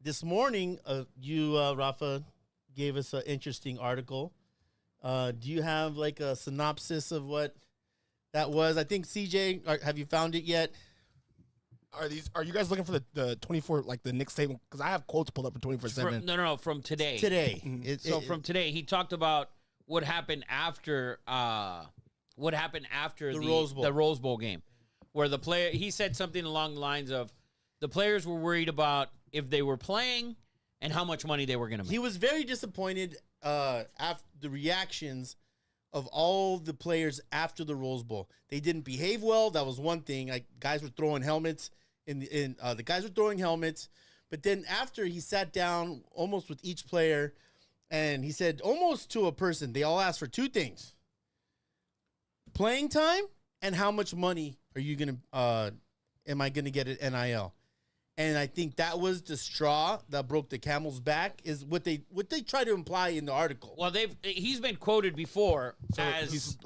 this morning, Rafa, gave us an interesting article. Do you have like a synopsis of what that was? I think CJ, have you found it yet? Are you guys looking for the 24, like the Nick statement? Because I have quotes pulled up for 24/7. No, from today. Today. Mm-hmm. From today, he talked about what happened after the Rose Bowl game, where the player, he said something along the lines of the players were worried about if they were playing and how much money they were going to make. He was very disappointed after the reactions of all the players after the Rose Bowl. They didn't behave well. That was one thing. Like guys were throwing helmets. The guys were throwing helmets. But then after he sat down almost with each player, and he said almost to a person, they all asked for two things: playing time and how much money are you gonna am I gonna get at NIL? And I think that was the straw that broke the camel's back, is what they try to imply in the article. Well, he's been quoted before as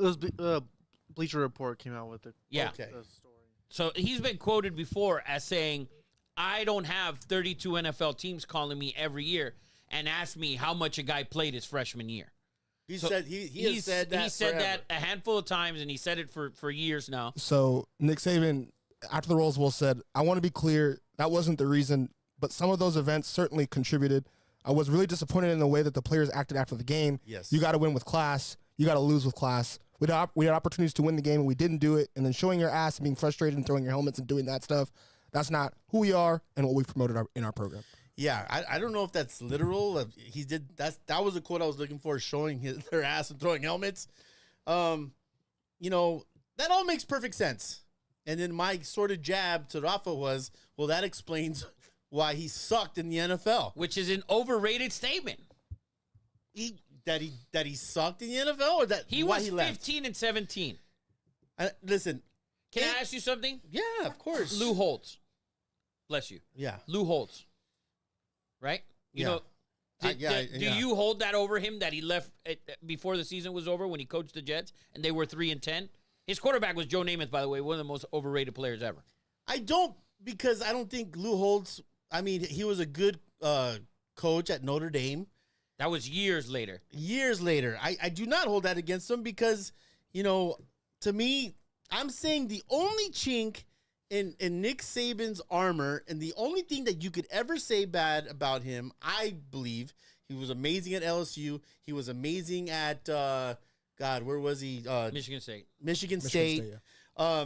Bleacher Report came out with it. Yeah. Okay. The story. So he's been quoted before as saying, I don't have 32 NFL teams calling me every year and ask me how much a guy played his freshman year. He said that a handful of times, and he said it for years now. So Nick Saban, after the Rose Bowl, said, I want to be clear, that wasn't the reason, but some of those events certainly contributed. I was really disappointed in the way that the players acted after the game. Yes. You got to win with class. You got to lose with class. We had opportunities to win the game, and we didn't do it. And then showing your ass and being frustrated and throwing your helmets and doing that stuff, that's not who we are and what we've promoted in our program. Yeah, I don't know if that's literal. He did that was a quote I was looking for, showing their ass and throwing helmets. That all makes perfect sense. And then my sort of jab to Rafa was, well, that explains why he sucked in the NFL, which is an overrated statement. That he sucked in the NFL, or that he why was he left? 15 and 17. Listen, can I ask you something? Yeah, of course. Lou Holtz, bless you. Yeah, Lou Holtz, right? Do you hold that over him, that he left before the season was over when he coached the Jets and they were 3-10? His quarterback was Joe Namath, by the way, one of the most overrated players ever. I don't, because I don't think Lou Holtz, I mean, he was a good coach at Notre Dame. That was years later. I do not hold that against him because, to me, I'm saying the only chink in Nick Saban's armor, and the only thing that you could ever say bad about him, I believe, he was amazing at LSU. He was amazing at, where was he? Michigan State. Michigan State. Yeah.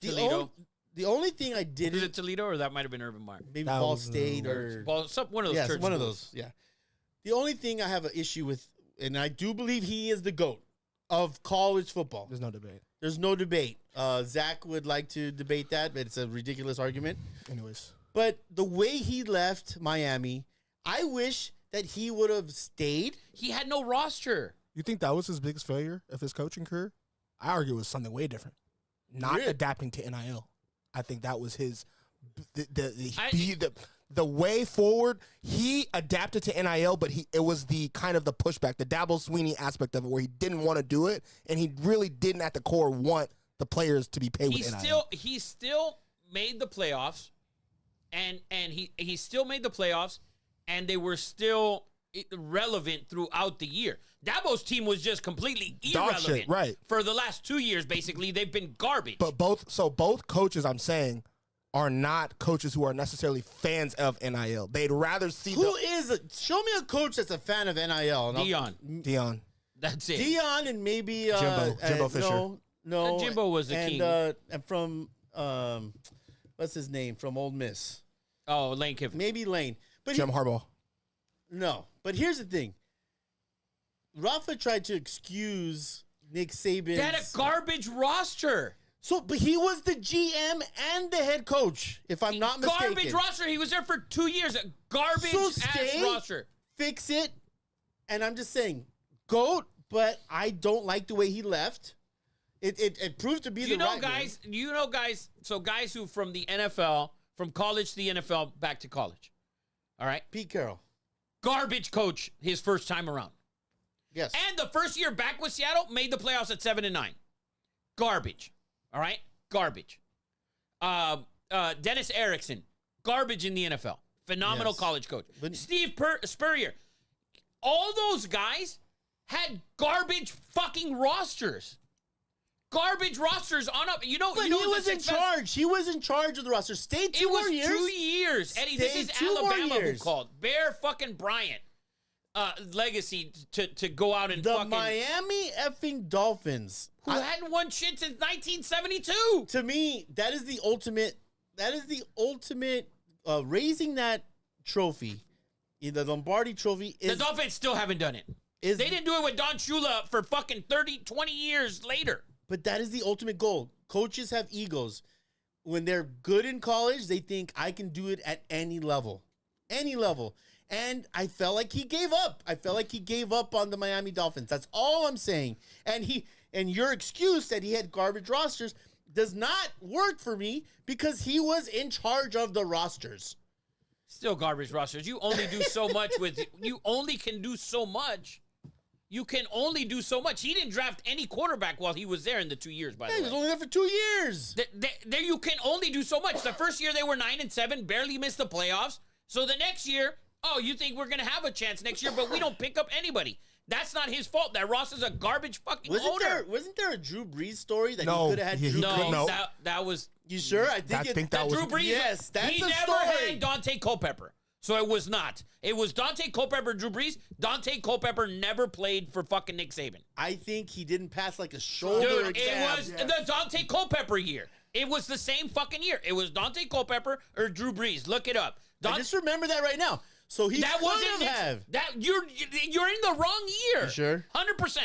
Toledo. The only thing I did... Was it Toledo, or that might have been Urban Meyer? Maybe Ball State or... one of those church one of schools. those, yeah. The only thing I have an issue with, and I do believe he is the GOAT of college football. There's no debate. Zach would like to debate that, but it's a ridiculous argument. Anyways. But the way he left Miami, I wish that he would have stayed. He had no roster. You think that was his biggest failure of his coaching career? I argue it was something way different. Not adapting to NIL. I think that was his the way forward. He adapted to NIL, but it was the kind of the pushback, the Dabo Sweeney aspect of it, where he didn't want to do it, and he really didn't at the core want the players to be paid with NIL. He still made the playoffs, and he still made the playoffs, and they were still relevant throughout the year. Dabo's team was just completely irrelevant. Shit, right. For the last 2 years, basically, they've been garbage. But both coaches, I'm saying, are not coaches who are necessarily fans of NIL. They'd rather see show me a coach that's a fan of NIL. Dion. That's it. Dion and maybe Jimbo Fisher. No, Jimbo was the king. And from what's his name from Ole Miss? Oh, Lane Kiffin. Maybe Lane. But Jim Harbaugh. No, but here's the thing. Rafa tried to excuse Nick Saban. They had a garbage roster. But he was the GM and the head coach, if I'm not mistaken. Garbage roster. He was there for 2 years. A garbage ass roster. Fix it. And I'm just saying, GOAT, but I don't like the way he left. It proved to be the right guys. Guys. So guys who from the NFL, from college to the NFL, back to college. All right. Pete Carroll. Garbage coach his first time around. Yes. And the first year back with Seattle, made the playoffs at 7-9. Garbage. All right? Garbage. Dennis Erickson. Garbage in the NFL. Phenomenal college coach. Steve Spurrier. All those guys had garbage fucking rosters. Garbage rosters on up. You know, but he was in charge. He was in charge of the roster. Stay 2 more years. It was 2 years. Eddie, this is Alabama who called. Bear fucking Bryant. Legacy to go out and the Miami effing Dolphins, who hadn't won shit since 1972. To me, that is the ultimate. That is the ultimate. Raising that trophy, the Lombardi Trophy. The Dolphins still haven't done it. They didn't do it with Don Shula for fucking 20 years later. But that is the ultimate goal. Coaches have egos. When they're good in college, they think I can do it at any level. Any level. And I felt like he gave up. I felt like he gave up on the Miami Dolphins. That's all I'm saying. And your excuse that he had garbage rosters does not work for me because he was in charge of the rosters. Still garbage rosters. You only do so much you only can do so much. You can only do so much. He didn't draft any quarterback while he was there in the 2 years, by the way. He was only there for 2 years. There you can only do so much. The first year they were 9-7, barely missed the playoffs. So the next year, you think we're going to have a chance next year, but we don't pick up anybody. That's not his fault. That Ross is a garbage fucking owner. Wasn't there a Drew Brees story that he could have had Drew Brees? No, that was... You sure? I think that was... Drew Brees, yes, that's he a never story. had Dante Culpepper. So it was not. It was Dante Culpepper, Drew Brees. Dante Culpepper never played for fucking Nick Saban. I think he didn't pass like a shoulder exam. It was the Dante Culpepper year. It was the same fucking year. It was Dante Culpepper or Drew Brees. Look it up. I just remember that right now. So he could have. You're in the wrong year. You sure? 100%.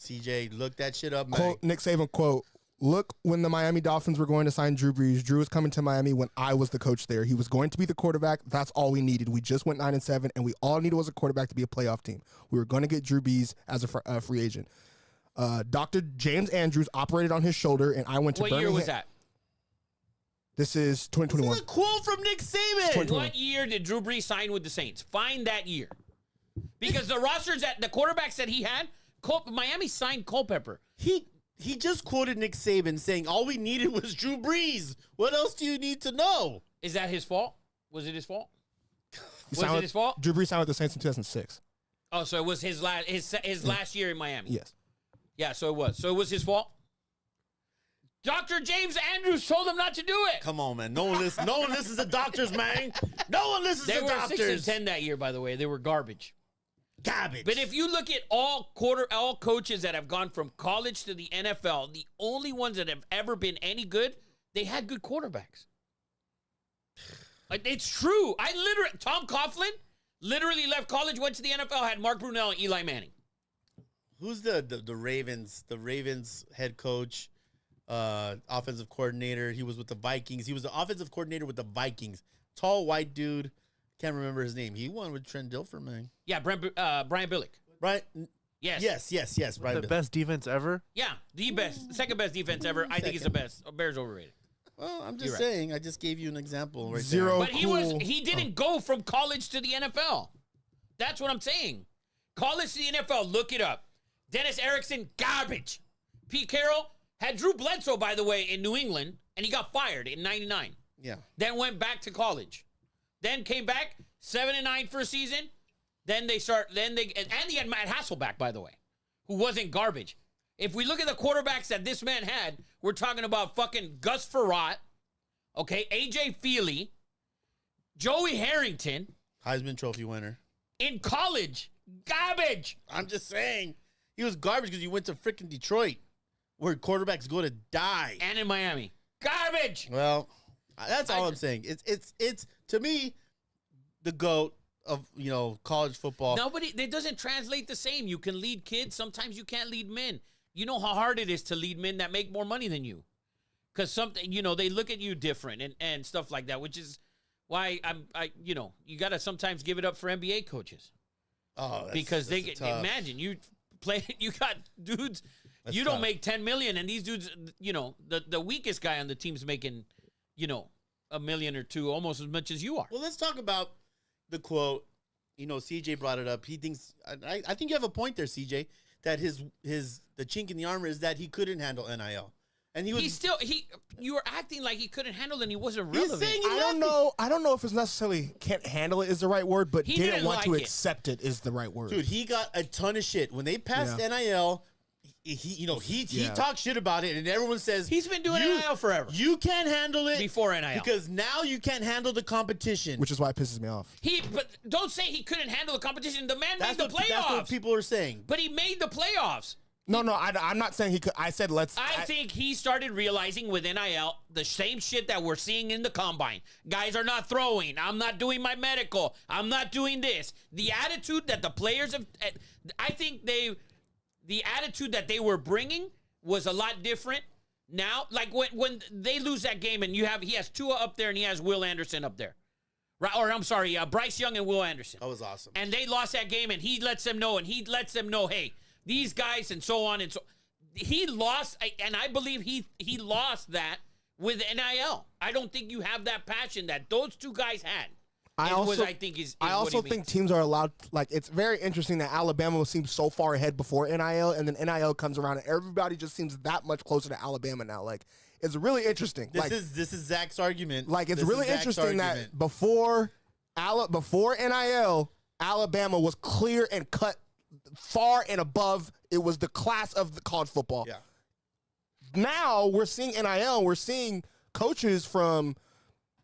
CJ, look that shit up, man. Quote, Nick Saban, quote, look, when the Miami Dolphins were going to sign Drew Brees, Drew was coming to Miami when I was the coach there. He was going to be the quarterback. That's all we needed. We just went 9-7, and we all needed was a quarterback to be a playoff team. We were going to get Drew Brees as a free agent. Dr. James Andrews operated on his shoulder, and I went to Birmingham. What year was that? This is 2021. This is a quote from Nick Saban. What year did Drew Brees sign with the Saints? Find that year. Because the rosters that the quarterbacks that he had, Miami signed Culpepper. He just quoted Nick Saban saying all we needed was Drew Brees. What else do you need to know? Is that his fault? Was it his fault? Was it his fault? Drew Brees signed with the Saints in 2006. Oh, so it was his last year in Miami. Yes. Yeah, so it was. So it was his fault? Dr. James Andrews told him not to do it. Come on, man. No one listens to doctors, man. No one listens to doctors. They were 6-10 that year, by the way. They were garbage. Garbage. But if you look at all coaches that have gone from college to the NFL, the only ones that have ever been any good, they had good quarterbacks. It's true. Tom Coughlin literally left college, went to the NFL, had Mark Brunell and Eli Manning. Who's the Ravens? The Ravens head coach, offensive coordinator. He was with the Vikings. He was the offensive coordinator with the Vikings. Tall white dude. Can't remember his name. He won with Trent Dilfer, man. Yeah, Brian Billick. Right? Yes. Yes. Brian The Billick. best defense ever? Yeah, the best. Second best defense ever. I think it's the best. Bears overrated. Well, I'm just saying. I just gave you an example right Zero. there. But he didn't go from college to the NFL. That's what I'm saying. College to the NFL, look it up. Dennis Erickson, garbage. Pete Carroll had Drew Bledsoe, by the way, in New England, and he got fired in 99. Yeah. Then went back to college. Then came back 7-9 for a season. And he had Matt Hasselbeck, by the way, who wasn't garbage. If we look at the quarterbacks that this man had, we're talking about fucking Gus Frerotte, okay, AJ Feely, Joey Harrington. Heisman Trophy winner. In college, garbage. I'm just saying. He was garbage because he went to freaking Detroit, where quarterbacks go to die. And in Miami. Garbage. Well, that's all I'm saying. It's to me, the GOAT of, college football. It doesn't translate the same. You can lead kids. Sometimes you can't lead men. You know how hard it is to lead men that make more money than you. Because they look at you different and stuff like that, which is why you got to sometimes give it up for NBA coaches. Oh, because they get, imagine you got dudes, you don't make $10 million, and these dudes, the weakest guy on the team's making, $1 million or $2 million, almost as much as you are. Well, let's talk about the quote. CJ brought it up. He thinks I think you have a point there, CJ, that the chink in the armor is that he couldn't handle NIL. And you were acting like he couldn't handle it and he wasn't relevant. I don't know if it's necessarily can't handle it is the right word, but didn't want to accept it is the right word. Dude, he got a ton of shit. When they passed NIL, he talked shit about it, and everyone says he's been doing NIL forever. You can't handle it before NIL because now you can't handle the competition, which is why it pisses me off. But don't say he couldn't handle the competition. The man made the playoffs. That's what people are saying. But he made the playoffs. No, I'm not saying he could. I said let's. I think he started realizing with NIL the same shit that we're seeing in the combine. Guys are not throwing. I'm not doing my medical. I'm not doing this. The attitude that the players have, I think the attitude that they were bringing was a lot different. Now, like when they lose that game and he has Tua up there and he has Will Anderson up there. Right, or I'm sorry, Bryce Young and Will Anderson. That was awesome. And they lost that game and he lets them know hey, these guys and so on and so. He lost, and I believe he lost that with NIL. I don't think you have that passion that those two guys had. I also think teams are allowed. Like, it's very interesting that Alabama seems so far ahead before NIL, and then NIL comes around, and everybody just seems that much closer to Alabama now. Like, it's really interesting. This is Zach's argument. Like, it's really interesting that before NIL, Alabama was clear and cut far and above. It was the class of the college football. Yeah. Now we're seeing NIL. We're seeing coaches from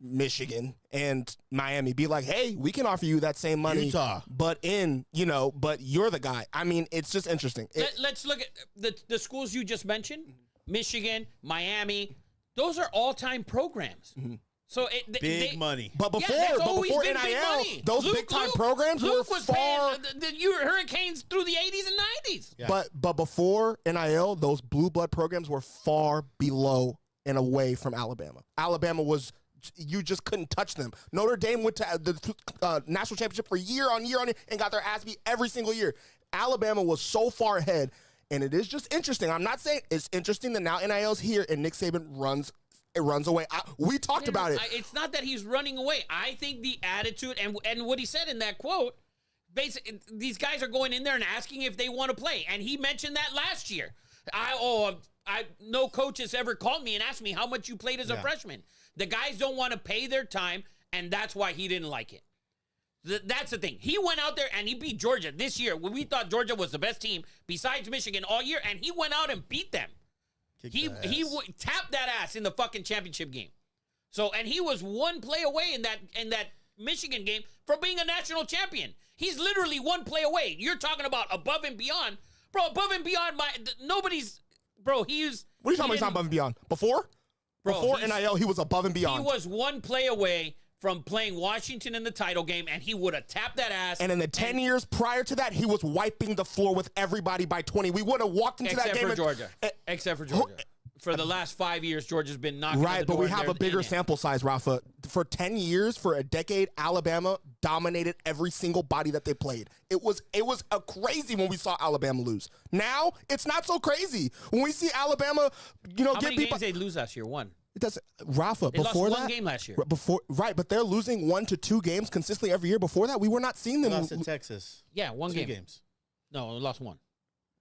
Michigan and Miami be like, hey, we can offer you that same money, Utah, but you're the guy. I mean, it's just interesting. Let's look at the schools you just mentioned, Michigan, Miami. Those are all-time programs. Mm-hmm. So big money. But before NIL, those big-time programs were far. The Hurricanes through the 80s and 90s. Yeah. But before NIL, those blue blood programs were far below and away from Alabama. Alabama was. You just couldn't touch them. Notre Dame went to the national championship for year on year and got their ass beat every single year. Alabama was so far ahead, and it is just interesting. I'm not saying it's interesting that now NIL's here and Nick Saban runs away. We talked about it. It's not that he's running away. I think the attitude and what he said in that quote, basically, these guys are going in there and asking if they want to play, and he mentioned that last year. No coach has ever called me and asked me how much you played as a freshman. The guys don't want to pay their time, and that's why he didn't like it. That's the thing. He went out there and he beat Georgia this year when we thought Georgia was the best team besides Michigan all year, and he went out and beat them. He tapped that ass in the fucking championship game. So, and he was one play away in that Michigan game from being a national champion. He's literally one play away. You're talking about above and beyond. Bro, above and beyond nobody's. Bro, he's. What are you talking about? He's not above and beyond. Before NIL, he was above and beyond. He was one play away from playing Washington in the title game, and he would have tapped that ass. And in the 10 years prior to that, he was wiping the floor with everybody by 20. We would have walked into that game. Except for Georgia. For the last 5 years, Georgia's been knocking right, but we have a bigger sample size, Rafa. For 10 years, for a decade, Alabama dominated every single body that they played. It was a crazy when we saw Alabama lose. Now, it's not so crazy. When we see Alabama, how many games they lose last year? One. It doesn't, Rafa. They before lost that, one game last year. But they're losing 1 to 2 games consistently every year. Before that, we were not seeing them. They lost in Texas. Yeah, one 2 games. No, we lost one.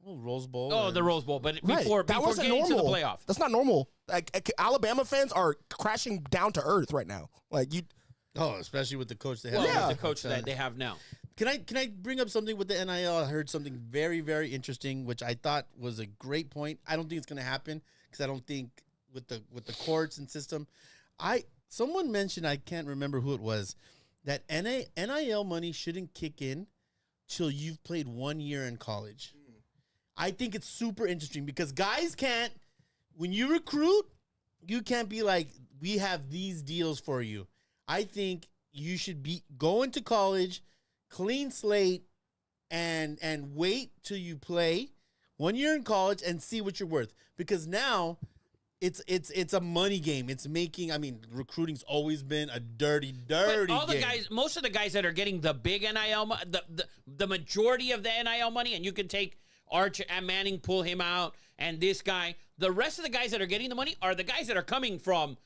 Oh, Rose Bowl. Oh, the Rose Bowl, but before getting to the playoff. That's not normal. Like, Alabama fans are crashing down to earth right now. Like, you. Oh, especially with the coach they have. Well, with the coach that they have now. Can I bring up something with the NIL? I heard something very, very interesting, which I thought was a great point. I don't think it's going to happen because I don't think with the courts and system. Someone mentioned, I can't remember who it was, that NIL money shouldn't kick in till you've played 1 year in college. I think it's super interesting because guys can't, when you recruit, you can't be like, we have these deals for you. I think you should go into college, clean slate, and wait till you play 1 year in college and see what you're worth. Because now it's a money game. It's making, recruiting's always been a dirty game. Most of the guys that are getting the big NIL, the majority of the NIL money, and you can take Arch and Manning, pull him out, and this guy. The rest of the guys that are getting the money are the guys that are coming from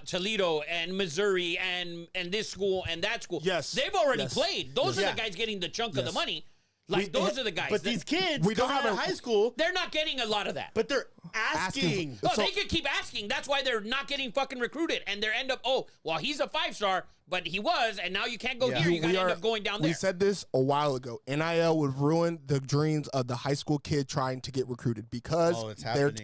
Toledo and Missouri and this school and that school. Yes. They've already played. Those are the guys getting the chunk of the money. Like, those are the guys. But these kids, we don't have in high school, they're not getting a lot of that. but they're asking. No, they could keep asking. That's why they're not getting fucking recruited. And they end up, he's a 5-star, but he was, and now you can't go here. You got to end up going down there. We said this a while ago. NIL would ruin the dreams of the high school kid trying to get recruited because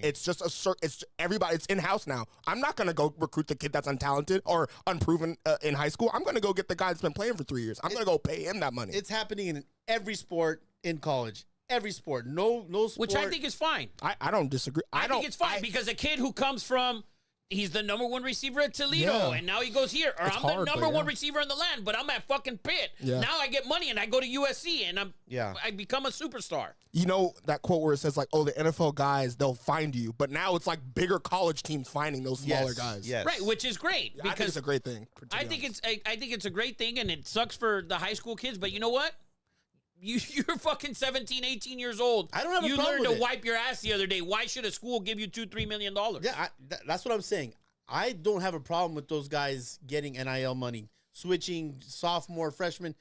it's just it's everybody. It's in-house now. I'm not going to go recruit the kid that's untalented or unproven in high school. I'm going to go get the guy that's been playing for 3 years. I'm going to go pay him that money. It's happening in every sport in college. Every sport. No sport. Which I think is fine. I don't disagree. I think it's fine because a kid who comes from, he's the number 1 receiver at Toledo, and now he goes here. Or I'm the number 1 receiver in the land, but I'm at fucking Pitt. Yeah. Now I get money and I go to USC and I become a superstar. You know that quote where it says like, the NFL guys, they'll find you. But now it's like bigger college teams finding those smaller guys. Yes. Right, which is great. Because I think it's a great thing. I think it's a great thing, and it sucks for the high school kids, but you know what? You're fucking 17, 18 years old. I don't have a problem You learned with to wipe your ass the other day. Why should a school give you $2-3 million? Yeah, that's what I'm saying. I don't have a problem with those guys getting NIL money, switching sophomore, freshman.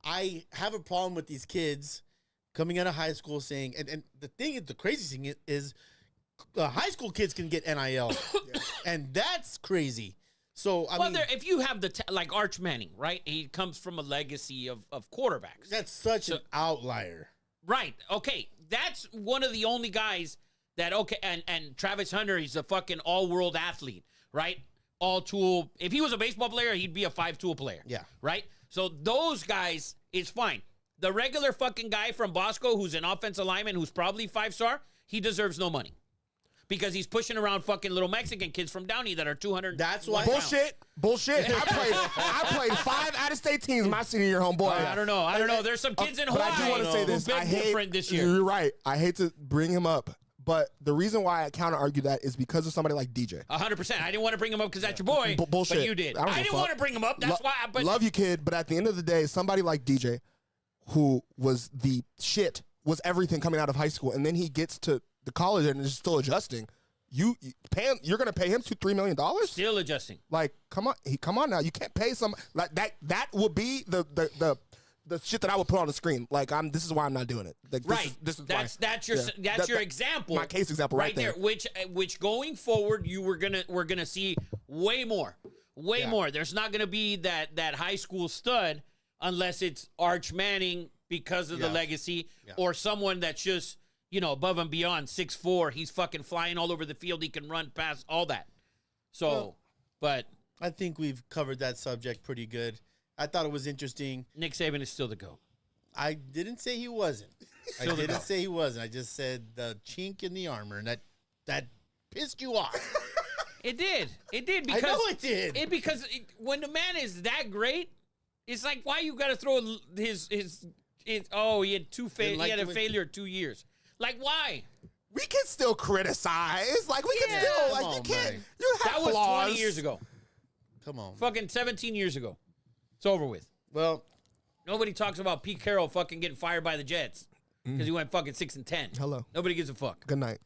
I have a problem with these kids coming out of high school saying, and the crazy thing is high school kids can get NIL, and that's crazy. So, I mean, if you have like Arch Manning, right? He comes from a legacy of quarterbacks. That's such an outlier. Right. Okay. That's one of the only guys that, and Travis Hunter, he's a fucking all-world athlete, right? All-tool. If he was a baseball player, he'd be a 5-tool player. Yeah. Right? So those guys, it's fine. The regular fucking guy from Bosco who's an offensive lineman who's probably 5-star, he deserves no money. Because he's pushing around fucking little Mexican kids from Downey that are 200. That's why. Bullshit. I played 5 out-of-state teams my senior year, homeboy. I don't know. There's some kids in Hawaii. But I do want to say this. I hate different this year. You're right. I hate to bring him up, but the reason why I counter argue that is because of somebody like DJ. 100%. I didn't want to bring him up because that's your boy. Bullshit. But you did. I didn't want to bring him up. That's why. Love you, kid. But at the end of the day, somebody like DJ, who was the shit, was everything coming out of high school, and then he gets to the college and is still adjusting. You're gonna pay him $2-3 million? Still adjusting. Like, come on now. You can't pay some like that. That would be the shit that I would put on the screen. Like, this is why I'm not doing it. Like, that's your example. My case example right there. Which going forward we're gonna see way more. There's not gonna be that high school stud unless it's Arch Manning because of the legacy or someone that's just, above and beyond 6'4". He's fucking flying all over the field. He can run past all that. So, but I think we've covered that subject pretty good. I thought it was interesting. Nick Saban is still the GOAT. I didn't say he wasn't. I didn't say he wasn't. I just said the chink in the armor, and that pissed you off. It did. Because I know it did. Because when the man is that great, it's like, why you got to throw his he had a failure 2 years. Like, why? We can still criticize. Like, we can still, like, you can't. Man. You have That was flaws. 20 years ago. Come on. Fucking 17 years ago. It's over with. Well, nobody talks about Pete Carroll fucking getting fired by the Jets because he went fucking 6-10. Hello. Nobody gives a fuck. Good night.